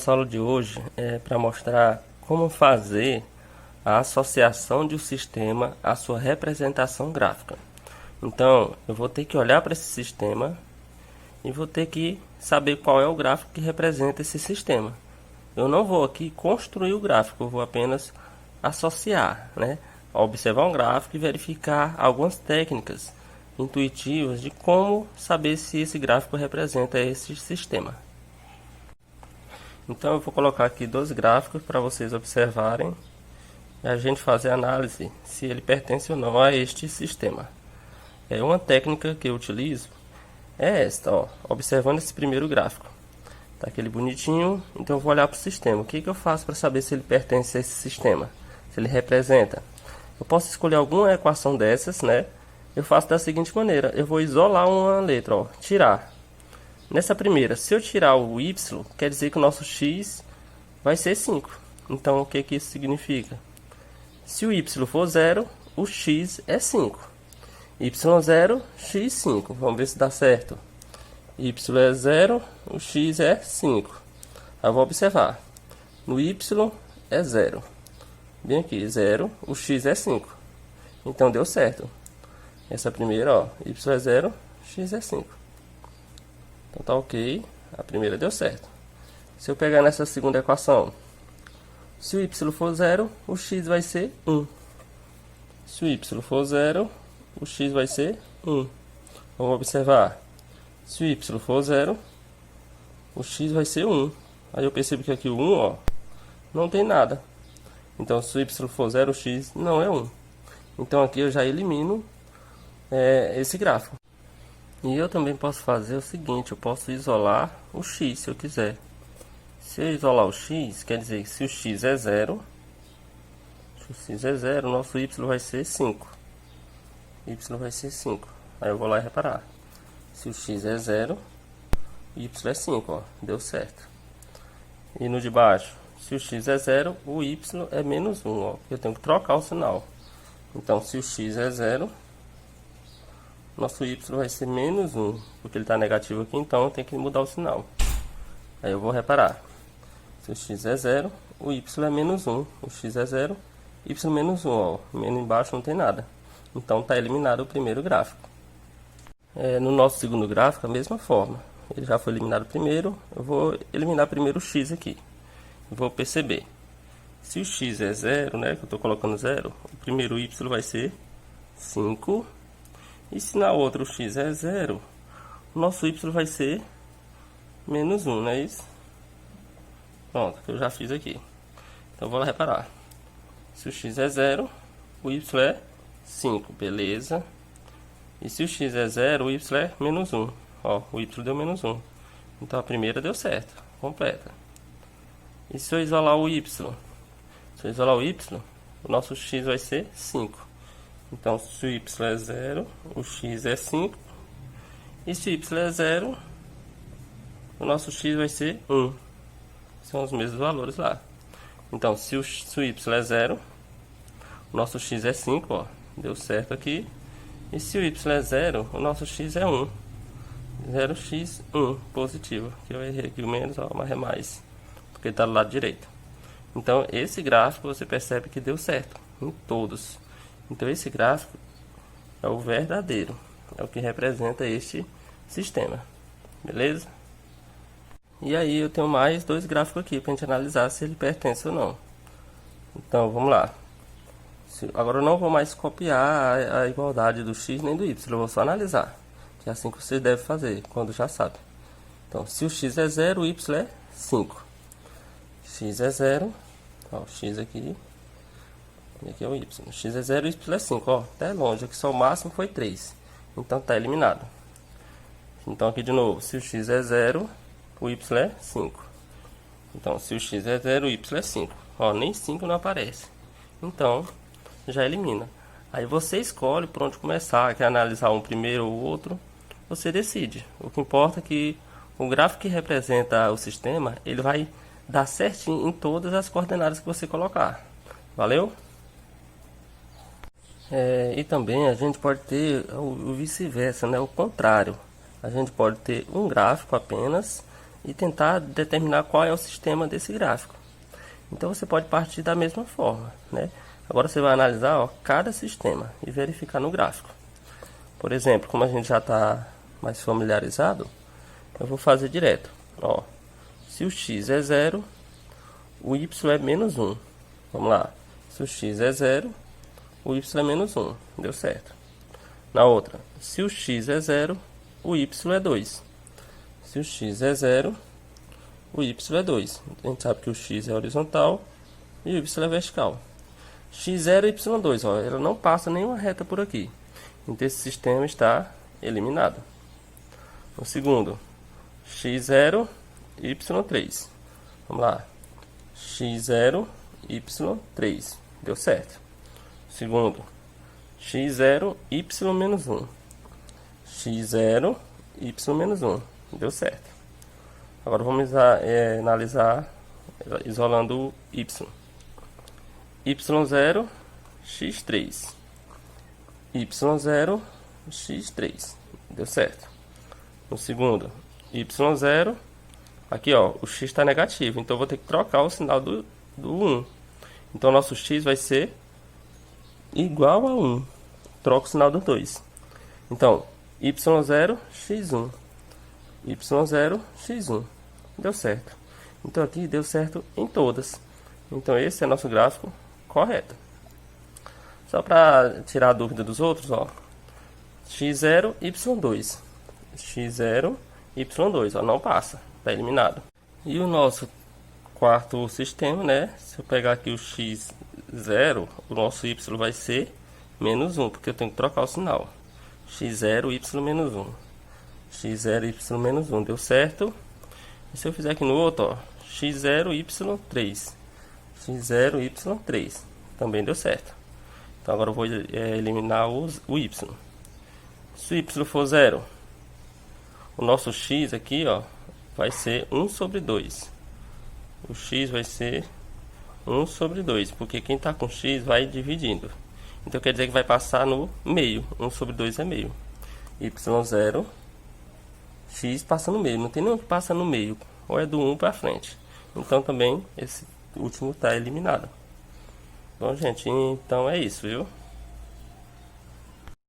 nossa aula de hoje é para mostrar como fazer a associação de um sistema à sua representação gráfica. Então, eu vou ter que olhar para esse sistema e vou ter que saber qual é o gráfico que representa esse sistema. Eu não vou aqui construir o gráfico, eu vou apenas associar, né? Observar um gráfico e verificar algumas técnicas intuitivas de como saber se esse gráfico representa esse sistema. Então eu vou colocar aqui dois gráficos para vocês observarem e a gente fazer a análise se ele pertence ou não a este sistema. Uma técnica que eu utilizo é esta, ó, observando esse primeiro gráfico. Tá aquele bonitinho, então eu vou olhar para o sistema. O que eu faço para saber se ele pertence a esse sistema? Se ele representa? Eu posso escolher alguma equação dessas, né? Eu faço da seguinte maneira, eu vou isolar uma letra, ó, tirar. Nessa primeira, se eu tirar o y, quer dizer que o nosso x vai ser 5. Então, o que isso significa? Se o y for 0, o x é 5. y0, x 5. Vamos ver se dá certo. Y é 0, o x é 5. Eu vou observar. No y é 0. Bem aqui, 0, o x é 5. Então, deu certo. Essa primeira, ó, y é 0, x é 5. Então tá ok, a primeira deu certo. Se eu pegar nessa segunda equação, se o y for 0, o x vai ser 1. Se o y for 0, o x vai ser 1. Vamos observar. Se o y for 0, o x vai ser 1. Aí eu percebo que aqui o 1, ó, não tem nada. Então se o y for 0, o x não é 1. Então aqui eu já elimino esse gráfico. E eu também posso fazer o seguinte, eu posso isolar o x se eu quiser. Se eu isolar o x, quer dizer que se o x é 0, o nosso y vai ser 5. Y vai ser 5. Aí eu vou lá e reparar. Se o x é 0, o y é 5, ó, deu certo. E no de baixo, se o x é 0, o y é menos 1, ó, porque eu tenho que trocar o sinal. Então, se o x é 0, nosso y vai ser menos 1, porque ele está negativo aqui, então eu tenho que mudar o sinal. Aí eu vou reparar. Se o x é 0, o y é menos 1. O x é 0, y menos 1. Ó, menos embaixo não tem nada. Então está eliminado o primeiro gráfico. No nosso segundo gráfico, a mesma forma. Ele já foi eliminado primeiro. Eu vou eliminar primeiro o x aqui. Vou perceber. Se o x é 0, né, que eu estou colocando 0, o primeiro y vai ser 5. E se na outra o x é 0, o nosso y vai ser menos 1, não é isso? Pronto, que eu já fiz aqui. Então vou lá reparar. Se o x é 0, o y é 5, beleza. E se o x é 0, o y é menos 1. Ó, o y deu menos 1. Então a primeira deu certo, completa. E se eu isolar o y? Se eu isolar o y, o nosso x vai ser 5. Então, se o y é 0, o x é 5. E se o y é 0, o nosso x vai ser 1. São os mesmos valores lá. Então, se o y é 0, o nosso x é 5, ó. Deu certo aqui. E se o y é 0, o nosso x é 1. 0x, 1, positivo. Aqui eu errei aqui o menos, ó, mas é mais. Porque está do lado direito. Então, esse gráfico você percebe que deu certo em todos. Então esse gráfico é o verdadeiro, é o que representa este sistema, beleza? E aí eu tenho mais dois gráficos aqui para a gente analisar se ele pertence ou não. Então vamos lá. Agora eu não vou mais copiar a igualdade do x nem do y, eu vou só analisar. Que é assim que você deve fazer, quando já sabe. Então se o x é 0, o y é 5. X é 0, ó, o x aqui. E aqui é o y. X é 0 e y é 5. Ó, até longe. Aqui só o máximo foi 3. Então está eliminado. Então aqui de novo. Se o x é 0, o y é 5. Então se o x é 0, o y é 5. Ó, nem 5 não aparece. Então já elimina. Aí você escolhe por onde começar. Quer analisar um primeiro ou outro. Você decide. O que importa é que o gráfico que representa o sistema, ele vai dar certinho em todas as coordenadas que você colocar. Valeu? E também a gente pode ter o vice-versa, né? O contrário. A gente pode ter um gráfico apenas e tentar determinar qual é o sistema desse gráfico. Então você pode partir da mesma forma, né? Agora você vai analisar, ó, cada sistema e verificar no gráfico. Por exemplo, como a gente já está mais familiarizado, eu vou fazer direto. Ó, se o x é 0, o y é menos 1. Vamos lá. Se o x é 0, o y é menos 1. Deu certo. Na outra, se o x é 0, o y é 2. Se o x é 0, o y é 2. A gente sabe que o x é horizontal e o y é vertical. x0 e y2, ó, ela não passa nenhuma reta por aqui. Então esse sistema está eliminado. O segundo, x0, y3. Vamos lá. x0, y3. Deu certo. Segundo, x0, y menos 1. x0, y menos 1. Deu certo. Agora vamos analisar isolando o y. y0, x3. y0, x3. Deu certo. No segundo, y0. Aqui, ó, o x está negativo. Então eu vou ter que trocar o sinal do 1. Então nosso x vai ser igual a 1. Troca o sinal do 2. Então, y0, x1. y0, x1. Deu certo. Então aqui deu certo em todas. Então esse é nosso gráfico correto. Só para tirar a dúvida dos outros, ó. x0, y2. x0, y2, ó, não passa. Está eliminado. E o nosso quarto sistema, né? Se eu pegar aqui o x0, o nosso y vai ser menos 1, porque eu tenho que trocar o sinal. x0, y menos 1. x0, y menos 1. Deu certo. E se eu fizer aqui no outro, ó, x0, y3. x0, y3. Também deu certo. Então agora eu vou eliminar o y. Se o y for 0, o nosso x aqui, ó, vai ser 1 sobre 2. O x vai ser 1 sobre 2, porque quem está com x vai dividindo. Então quer dizer que vai passar no meio. 1 sobre 2 é meio. y0, x passa no meio. Não tem nenhum que passa no meio. Ou é do 1 para frente. Então também esse último está eliminado. Bom, gente, então é isso, viu?